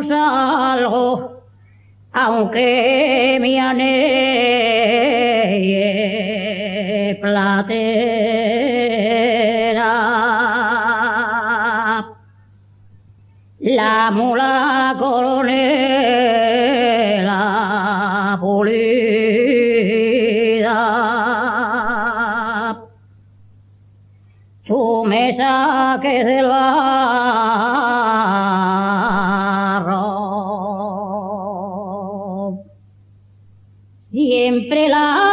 salgo, aunque mi anelle platera. La mula coronela pulida, tú me saques del barro, siempre la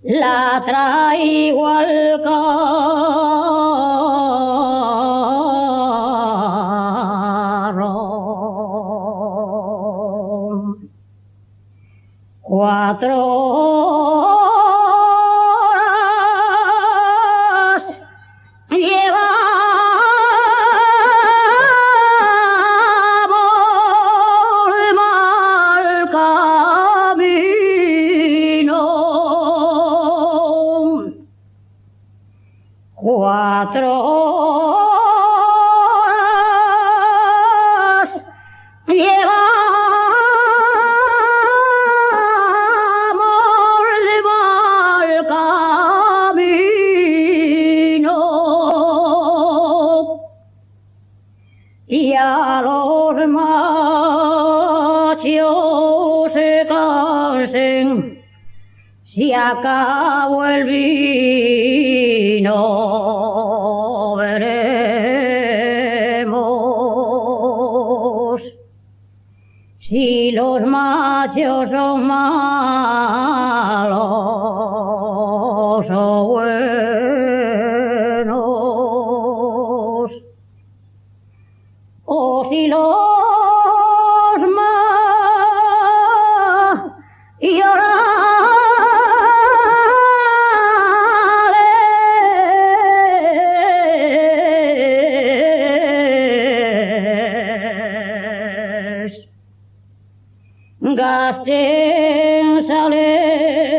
la traigo al carro. 4 horas llevamos de mal camino. 4 horas llevamos de mal camino, y a los machos se cansen, si acabó el vino, veremos si los machos son malos o buenos, o si los gasten sale